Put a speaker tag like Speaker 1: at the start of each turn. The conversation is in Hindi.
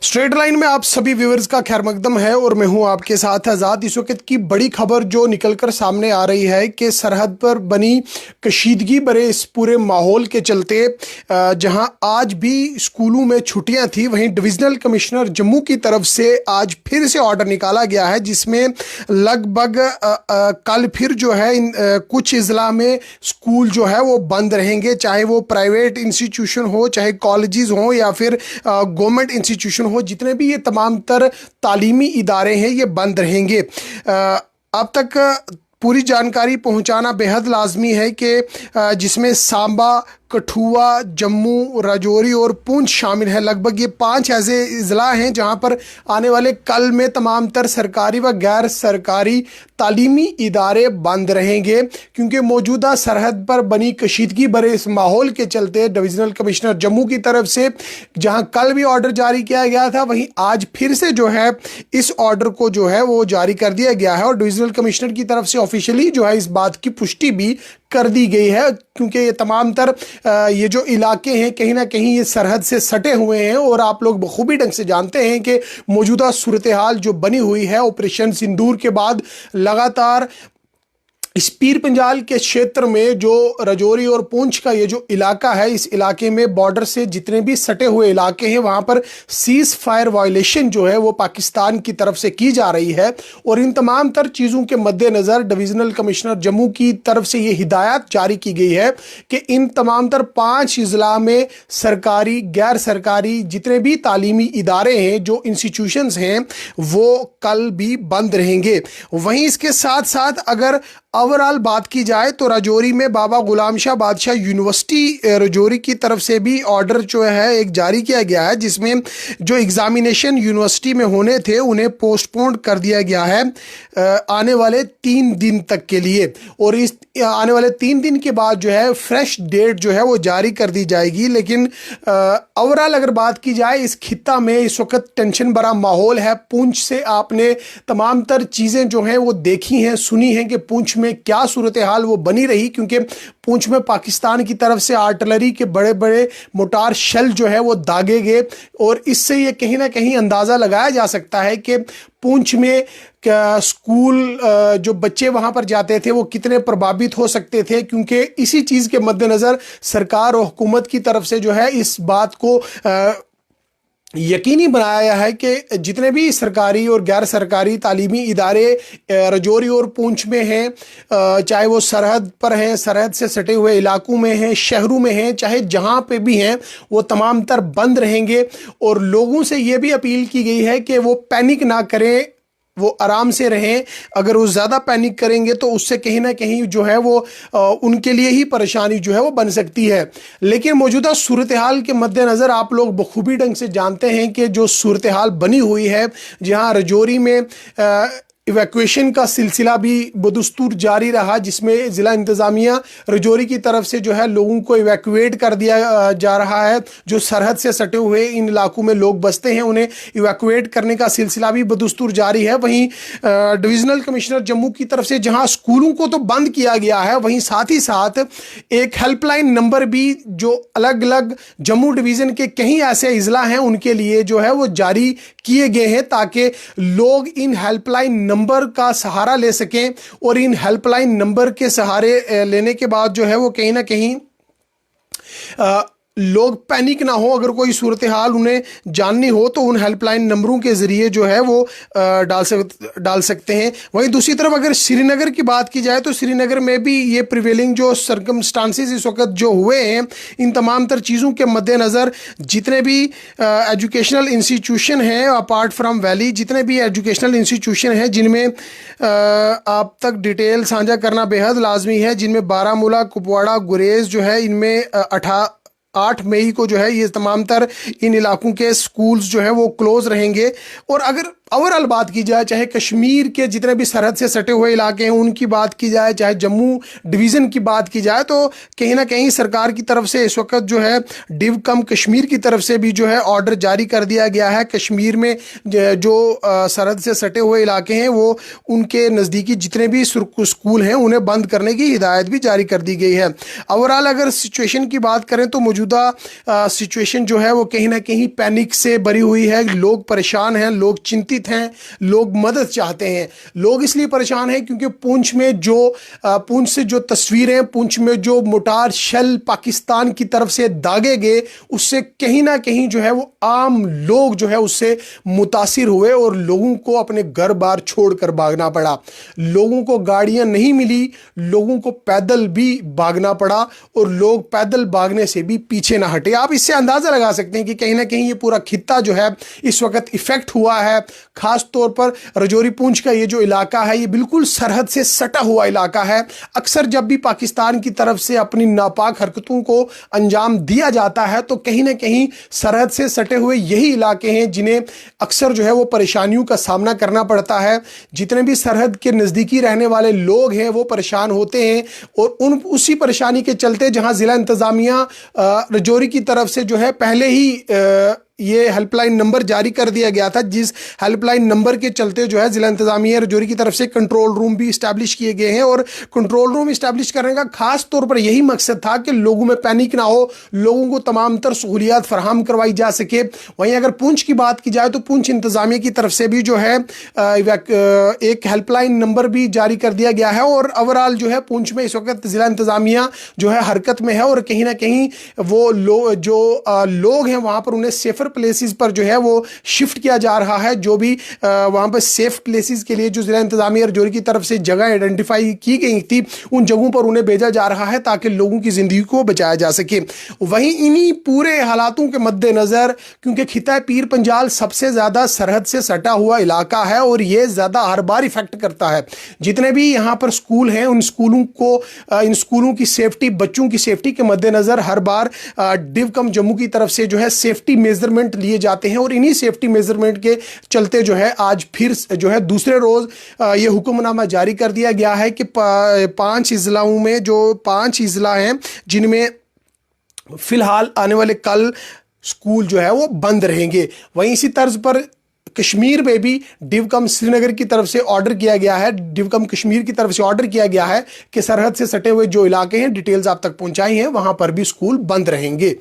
Speaker 1: स्ट्रेट लाइन में आप सभी व्यूअर्स का खैर मकदम है और मैं हूं आपके साथ आज़ाद। इस वक्त की बड़ी खबर जो निकलकर सामने आ रही है कि सरहद पर बनी कशीदगी भरे इस पूरे माहौल के चलते जहां आज भी स्कूलों में छुट्टियां थी, वहीं डिविजनल कमिश्नर जम्मू की तरफ से आज फिर से ऑर्डर निकाला गया है जिसमें लगभग कल फिर जो है कुछ इजला में स्कूल जो है वो बंद रहेंगे, चाहे वो प्राइवेट इंस्टीट्यूशन हो, चाहे कॉलेजेस हो या फिर गवर्नमेंट इंस्टीट्यूशन हो। जितने भी ये तमाम तर तालीमी इदारे हैं ये बंद रहेंगे। अब तक पूरी जानकारी पहुंचाना बेहद लाजमी है कि जिसमें सांबा, कठुआ, जम्मू, राजौरी और पुंछ शामिल है। लगभग ये 5 ऐसे अजला हैं जहां पर आने वाले कल में तमाम तर सरकारी व गैर सरकारी तालीमी इदारे बंद रहेंगे, क्योंकि मौजूदा सरहद पर बनी कशीदगी भरे इस माहौल के चलते डिविजनल कमिश्नर जम्मू की तरफ से जहां कल भी ऑर्डर जारी किया गया था, वहीं आज फिर से जो है इस ऑर्डर को जो है वो जारी कर दिया गया है और डिविजनल कमिश्नर की तरफ से ऑफिशियली जो है इस बात की पुष्टि भी कर दी गई है, क्योंकि ये तमाम तर ये जो इलाके हैं कहीं ना कहीं ये सरहद से सटे हुए हैं और आप लोग बखूबी ढंग से जानते हैं कि मौजूदा सूरत हाल जो बनी हुई है ऑपरेशन सिंदूर के बाद लगातार इस पीर पंजाल के क्षेत्र में जो राजौरी और पुंछ का ये जो इलाका है, इस इलाके में बॉर्डर से जितने भी सटे हुए इलाके हैं वहाँ पर सीज फायर वायलेशन जो है वो पाकिस्तान की तरफ से की जा रही है। और इन तमाम तर चीज़ों के मद्देनज़र डिविजनल कमिश्नर जम्मू की तरफ से ये हिदायत जारी की गई है कि इन तमाम तर 5 अजला में सरकारी, गैर सरकारी जितने भी तालीमी इदारे हैं, जो इंस्टीट्यूशंस हैं, वो कल भी बंद रहेंगे। वहीं इसके साथ साथ अगर ओवरऑल बात की जाए तो राजौरी में बाबा गुलाम शाह बादशाह यूनिवर्सिटी राजौरी की तरफ से भी ऑर्डर जो है एक जारी किया गया है, जिसमें जो एग्जामिनेशन यूनिवर्सिटी में होने थे उन्हें पोस्टपोन कर दिया गया है आने वाले 3 दिन तक के लिए। और इस आने वाले 3 दिन के बाद जो है फ्रेश डेट जो है वो जारी कर दी जाएगी। लेकिन ओवरऑल अगर बात की जाए इस खित्ता में इस वक्त टेंशन भरा माहौल है। पुंछ से आपने तमाम तर चीज़ें जो हैं वो देखी हैं, सुनी हैं कि पुंछ में क्या सूरत हाल वो बनी रही, क्योंकि पुंछ में पाकिस्तान की तरफ से आर्टिलरी के बड़े बड़े मोटार शेल जो है वो दागे गए और इससे ये कहीं ना कहीं अंदाज़ा लगाया जा सकता है कि पुंछ में स्कूल जो बच्चे वहां पर जाते थे वो कितने प्रभावित हो सकते थे, क्योंकि इसी चीज़ के मद्देनज़र सरकार और हुकूमत की तरफ से जो है इस बात को यकीनी बनाया है कि जितने भी सरकारी और गैर सरकारी तालीमी इदारे राजौरी और पुंछ में हैं, चाहे वो सरहद पर हैं, सरहद से सटे हुए इलाकों में हैं, शहरों में हैं, चाहे जहां पे भी हैं, वो तमाम तर बंद रहेंगे। और लोगों से ये भी अपील की गई है कि वो पैनिक ना करें, वो आराम से रहें। अगर वो ज़्यादा पैनिक करेंगे तो उससे कहीं ना कहीं जो है वो उनके लिए ही परेशानी जो है वो बन सकती है। लेकिन मौजूदा सूरत हाल के मद्देनज़र आप लोग बखूबी ढंग से जानते हैं कि जो सूरत हाल बनी हुई है, जहां राजौरी में इवैक्यूएशन का सिलसिला भी बदस्तूर जारी रहा, जिसमें ज़िला इंतज़ामिया राजौरी की तरफ से जो है लोगों को इवैक्यूएट कर दिया जा रहा है। जो सरहद से सटे हुए इन इलाकों में लोग बसते हैं उन्हें इवैक्यूएट करने का सिलसिला भी बदस्तूर जारी है। वहीं डिविजनल कमिश्नर जम्मू की तरफ से जहां स्कूलों को तो बंद किया गया है, वहीं साथ ही साथ एक हेल्पलाइन नंबर भी जो अलग अलग जम्मू डिवीज़न के कहीं ऐसे अजला हैं उनके लिए जो है वो जारी किए गए हैं, ताकि लोग इन हेल्पलाइन नंबर का सहारा ले सकें और इन हेल्पलाइन नंबर के सहारे लेने के बाद जो है वो कहीं ना कहीं लोग पैनिक ना हो। अगर कोई सूरत हाल उन्हें जाननी हो तो उन हेल्पलाइन नंबरों के ज़रिए जो है वो डाल सकते हैं। वहीं दूसरी तरफ अगर श्रीनगर की बात की जाए तो श्रीनगर में भी ये प्रिवेलिंग जो सर्कमस्टांसिस इस वक्त जो हुए हैं, इन तमाम तर चीज़ों के मद्देनज़र जितने भी एजुकेशनल इंस्टीट्यूशन हैं अपार्ट फ्राम वैली, जितने भी एजुकेशनल इंस्टीट्यूशन हैं जिनमें आप तक डिटेल साझा करना बेहद लाजमी है, जिनमें बारामूला, कुपवाड़ा, गुरेज जो है, इनमें 8 मई को जो है ये तमाम तर इन इलाकों के स्कूल्स जो है वो क्लोज रहेंगे। और अगर ओवरऑल बात की जाए, चाहे कश्मीर के जितने भी सरहद से सटे हुए इलाके हैं उनकी बात की जाए, चाहे जम्मू डिवीज़न की बात की जाए, तो कहीं ना कहीं सरकार की तरफ से इस वक्त जो है डिव कम कश्मीर की तरफ से भी जो है ऑर्डर जारी कर दिया गया है। कश्मीर में जो सरहद से सटे हुए इलाके हैं वो उनके नज़दीकी जितने भी स्कूल हैं उन्हें बंद करने की हिदायत भी जारी कर दी गई है। ओवरऑल अगर सिचुएशन की बात करें तो मौजूदा सिचुएशन जो है वो कहीं ना कहीं पैनिक से भरी हुई है। लोग परेशान हैं, लोग चिंतित हैं, लोग मदद चाहते हैं। लोग इसलिए परेशान हैं क्योंकि पुंछ से जो तस्वीरें, पुंछ में जो मोटार शेल पाकिस्तान की तरफ से दागे गए, उससे कहीं ना कहीं जो है वो आम लोग जो है उससे मुतासिर हुए और लोगों को अपने घर बार छोड़कर भागना पड़ा। लोगों को गाड़ियां नहीं मिली, लोगों को पैदल भी भागना पड़ा और लोग पैदल भागने से भी पीछे ना हटे। आप इससे अंदाजा लगा सकते हैं कि कहीं ना कहीं ये पूरा खित्ता जो है इस वक्त इफेक्ट हुआ है। खास तौर पर राजौरी पुंछ का ये जो इलाका है ये बिल्कुल सरहद से सटा हुआ इलाका है। अक्सर जब भी पाकिस्तान की तरफ से अपनी नापाक हरकतों को अंजाम दिया जाता है तो कहीं ना कहीं सरहद से सटे हुए यही इलाके हैं जिन्हें अक्सर जो है वो परेशानियों का सामना करना पड़ता है। जितने भी सरहद के नज़दीकी रहने वाले लोग हैं वो परेशान होते हैं और उसी परेशानी के चलते जहां ज़िला इंतज़ामिया राजौरी की तरफ से जो है पहले ही ये हेल्पलाइन नंबर जारी कर दिया गया था, जिस हेल्पलाइन नंबर के चलते जो है ज़िला इंतज़ामिया राजौरी की तरफ से कंट्रोल रूम भी इस्टेब्लिश किए गए हैं। और कंट्रोल रूम इस्टेब्लिश करने का खास तौर पर यही मकसद था कि लोगों में पैनिक ना हो, लोगों को तमाम तर सहूलियात फराहम करवाई जा सके। वहीं अगर पुंछ की बात की जाए तो पुंछ इंतज़ामिया की तरफ से भी जो है एक हेल्पलाइन नंबर भी जारी कर दिया गया है। और ओवरऑल जो है पुंछ में इस वक्त ज़िला इंतज़ामिया जो है हरकत में है और कहीं ना कहीं वो लोग हैं वहाँ पर उन्हें सेफर प्लेसेस पर जो है वो शिफ्ट किया जा रहा है। जो भी वहां पर सेफ प्लेसेस के लिए जो जिला इंतजामिया राजौरी की तरफ से जगह आइडेंटिफाई की गई थी उन जगहों पर उन्हें भेजा जा रहा है ताकि लोगों की जिंदगी को बचाया जा सके। वहीं इन्हीं पूरे हालातों के मद्देनजर, क्योंकि खिता पीर पंजाल सबसे ज्यादा सरहद से सटा हुआ इलाका है और यह ज्यादा हर बार इफेक्ट करता है। जितने भी यहाँ पर स्कूल हैं इन स्कूलों की सेफ्टी, बच्चों की सेफ्टी के मद्देनजर हर बार डिव कम जम्मू की तरफ से जो है सेफ्टी मेजरमेंट लिए जाते हैं। और इन्हीं सेफ्टी मेजरमेंट के चलते जो है आज फिर जो है दूसरे रोज ये हुक्मनामा जारी कर दिया गया है कि 5 इजलाओं में जो 5 इजला हैं जिनमें फिलहाल आने वाले कल स्कूल जो है वो बंद रहेंगे। वहीं इसी तर्ज पर कश्मीर में भी डिव कम श्रीनगर की तरफ से ऑर्डर किया गया है, डिव कम कश्मीर की तरफ से ऑर्डर किया गया है कि सरहद से सटे हुए जो इलाके हैं, डिटेल्स आप तक पहुंचाई हैं, वहां पर भी स्कूल बंद रहेंगे।